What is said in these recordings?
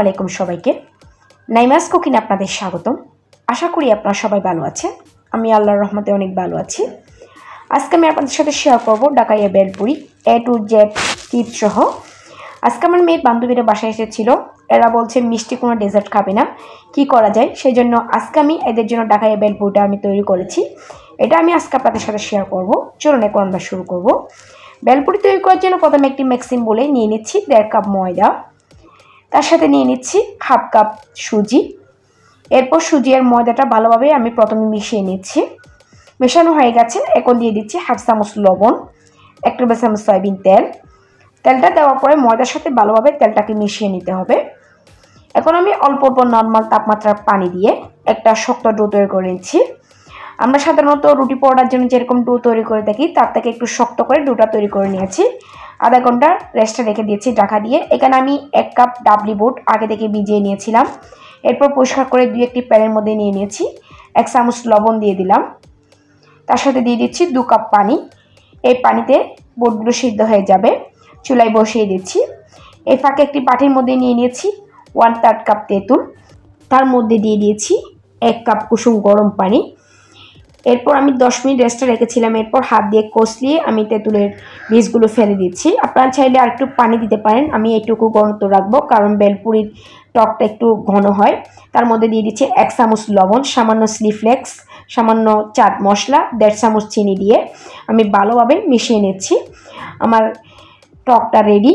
আলাইকুম সবাইকে। নাইমাস কুকিং আপনাদের স্বাগতম। আশা করি আপনারা সবাই ভালো আছেন। আমি আল্লাহর রহমতে অনেক ভালো আছি। আজকে আমি আপনাদের সাথে শেয়ার করব Dhakaiya bhelpuri A to Z tips সহ। আজকে আমার মেয়ের বান্ধবীরা বাসায় এসেছিল। এরা বলছে মিষ্টি কোনো ডেজার্ট খাবে না, কি করা যায়, সেই জন্য আজকে আমি এদের জন্য ডাকাইয়া বেলপুরিটা আমি তৈরি করেছি। এটা আমি আজকে আপনাদের সাথে শেয়ার করব। চলুন এখন আমরা শুরু করব। বেলপুরি তৈরি করার জন্য প্রথমে একটি মিক্সিং বলে নিয়ে নিচ্ছি 1.5 কাপ ময়দা, তার সাথে নিয়ে নিচ্ছি 1/2 কাপ সুজি। এরপর সুজি আর ময়দাটা ভালোভাবে আমি প্রথমে মিশিয়ে নিচ্ছি। মেশানো হয়ে গেছে, এখন দিয়ে দিচ্ছি 1/2 চামচ লবণ, 1 টেবিল চামচ সয়াবিন তেল। তেলটা দেওয়ার পরে ময়দার সাথে ভালোভাবে তেলটাকে মিশিয়ে নিতে হবে। এখন আমি অল্প অল্প নর্মাল তাপমাত্রার পানি দিয়ে একটা শক্ত ডো তৈরি করে নিচ্ছি। আমরা সাধারণত রুটি পরোটার জন্য যেরকম ডো তৈরি করে থাকি তার থেকে একটু শক্ত করে ডোটা তৈরি করে নিয়েছি। আধা ঘন্টা রেস্টে রেখে দিয়েছি ঢাকা দিয়ে। এখানে আমি 1 কাপ ডাবলি বুট আগে থেকে ভিজিয়ে নিয়েছিলাম। এরপর পরিষ্কার করে 2-1টি প্যানের মধ্যে নিয়ে নিয়েছি। 1 চামচ লবণ দিয়ে দিলাম, তার সাথে দিয়ে দিচ্ছি 2 কাপ পানি। এই পানিতে বুটগুলো সিদ্ধ হয়ে যাবে। চুলায় বসিয়ে দিচ্ছি। এই ফাঁকে একটি বাটির মধ্যে নিয়ে নিয়েছি 1/3 কাপ তেঁতুল, তার মধ্যে দিয়ে দিয়েছি 1 কাপ কুসুম গরম পানি। এরপর আমি 10 মিনিট রেস্টে রেখেছিলাম। এরপর হাত দিয়ে কষলিয়ে আমি তেঁতুলের বীজগুলো ফেলে দিচ্ছি। আপনারা চাইলে আর একটু পানি দিতে পারেন, আমি এইটুকু ঘনত্ব রাখবো কারণ বেলপুরির টকটা একটু ঘন হয়। তার মধ্যে দিয়ে দিচ্ছি 1 চামচ লবণ, সামান্য চিলি ফ্লেক্স, সামান্য চাট মশলা, 1.5 চামচ চিনি দিয়ে আমি ভালোভাবে মিশিয়ে নিচ্ছি। আমার টকটা রেডি।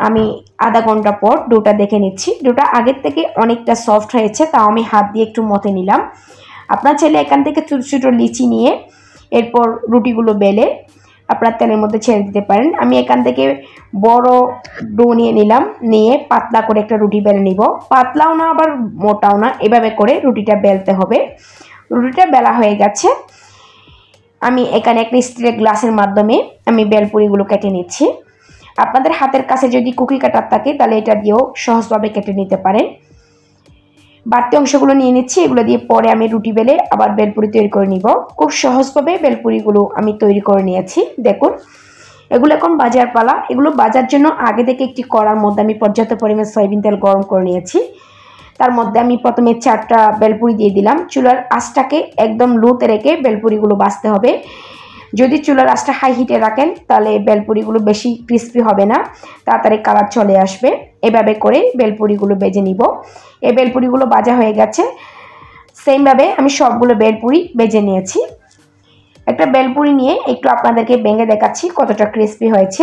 আমি আধা ঘন্টা পর ডোটা দেখে নিচ্ছি। ডোটা আগের থেকে অনেকটা সফট হয়েছে, তাও আমি হাত দিয়ে একটু মথে নিলাম। আপনার চাইলে এখান থেকে ছোটো ছোটো লিচি নিয়ে এরপর রুটিগুলো বেলে আপনার তেলের মধ্যে ছেড়ে দিতে পারেন। আমি এখান থেকে বড় ডো নিয়ে নিলাম, নিয়ে পাতলা করে একটা রুটি বেলে নিব। পাতলাও না আবার মোটাও না, এভাবে করে রুটিটা বেলতে হবে। রুটিটা বেলা হয়ে গেছে। আমি এখানে একটা স্টিলের গ্লাসের মাধ্যমে আমি বেলপুরিগুলো কেটে নিচ্ছি। আপনাদের হাতের কাছে যদি কুকি কাটার থাকে তাহলে এটা দিয়েও সহজভাবে কেটে নিতে পারেন। বাড়তি অংশগুলো নিয়ে নিচ্ছি, এগুলো দিয়ে পরে আমি রুটি বেলে আবার বেলপুরি তৈরি করে নিব। খুব সহজভাবে বেলপুরিগুলো আমি তৈরি করে নিয়েছি। দেখুন, এগুলো এখন বাজার পালা। এগুলো বাজার জন্য আগে থেকে একটি কড়ার মধ্যে আমি পর্যাপ্ত পরিমাণ সয়াবিন তেল গরম করে নিয়েছি। তার মধ্যে আমি প্রথমে 4টা বেলপুরি দিয়ে দিলাম। চুলার আঁচটাকে একদম লোতে রেখে বেলপুরিগুলো ভাজতে হবে। যদি চুলার আঁচটা হাই হিটে রাখেন তাহলে বেলপুরিগুলো বেশি ক্রিস্পি হবে না, তাড়াতাড়ি কালার চলে আসবে। এভাবে করে বেলপুরিগুলো ভেজে নিব। এই বেলপুরিগুলো ভাজা হয়ে গেছে। সেমভাবে আমি সবগুলো বেলপুরি ভেজে নিয়েছি। একটা বেলপুরি নিয়ে একটু আপনাদেরকে ভেঙে দেখাচ্ছি কতটা ক্রিস্পি হয়েছে।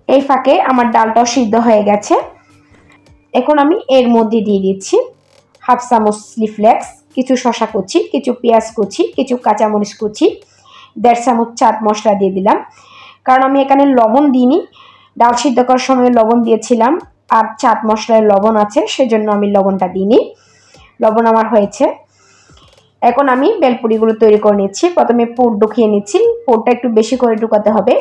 এই ফাঁকে আমার ডালটাও সিদ্ধ হয়ে গেছে। এখন আমি এর মধ্যে দিয়ে দিচ্ছি 1/2 চামচ চিলি ফ্লেক্স, কিছু শসা কুচি, কিছু পেঁয়াজ কুচি, কিছু কাঁচামরিচ কুচি, 1.5 চামচ চাট মশলা দিয়ে দিলাম। কারণ আমি এখানে লবণ দিইনি, ডাল সিদ্ধ করার সময় লবণ দিয়েছিলাম আর চাট মশলায় লবণ আছে, সেজন্য আমি লবণটা দিইনি। লবণ আমার হয়েছে। এখন আমি বেলপুরিগুলো তৈরি করে নিচ্ছি। প্রথমে পুর ঢুকিয়ে নিচ্ছি। পুরটা একটু বেশি করে ঢুকাতে হবে।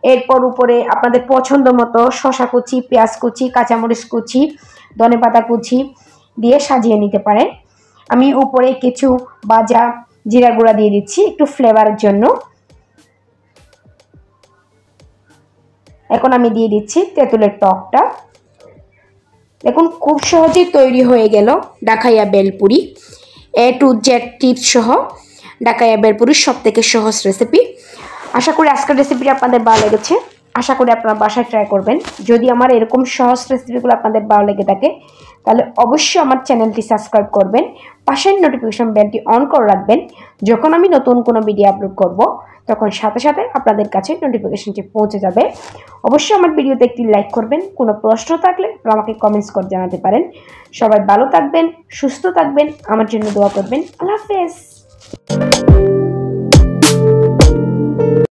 এরপর উপরে আপনাদের পছন্দ মতো শসা কুচি, পেঁয়াজ কুচি, কাঁচামরিচ কুচি, ধনেপাতা কুচি দিয়ে সাজিয়ে নিতে পারেন। আমি উপরে কিছু ভাজা জিরা গুঁড়া দিয়ে দিচ্ছি একটু ফ্লেভারের জন্য। এখন আমি দিয়ে দিচ্ছি তেঁতুলের টকটা। দেখুন, খুব সহজেই তৈরি হয়ে গেল Dhakaiya bhelpuri A to Z tips সহ ডাকাইয়া বেলপুরির সবথেকে সহজ রেসিপি। আশা করি আজকের রেসিপিটা আপনাদের ভালো লেগেছে। আশা করি আপনারা বাসায় ট্রাই করবেন। যদি আমার এরকম সহজ রেসিপিগুলো আপনাদের ভালো লেগে থাকে তাহলে অবশ্যই আমার চ্যানেলটি সাবস্ক্রাইব করবেন, পাশের নোটিফিকেশন বেলটি অন করে রাখবেন। যখন আমি নতুন কোনো ভিডিও আপলোড করব তখন সাথে সাথে আপনাদের কাছে নোটিফিকেশনটি পৌঁছে যাবে। অবশ্যই আমার ভিডিওতে একটি লাইক করবেন। কোনো প্রশ্ন থাকলে আমাকে কমেন্টস করে জানাতে পারেন। সবাই ভালো থাকবেন, সুস্থ থাকবেন, আমার জন্য দোয়া করবেন। আল্লাহ হাফেজ।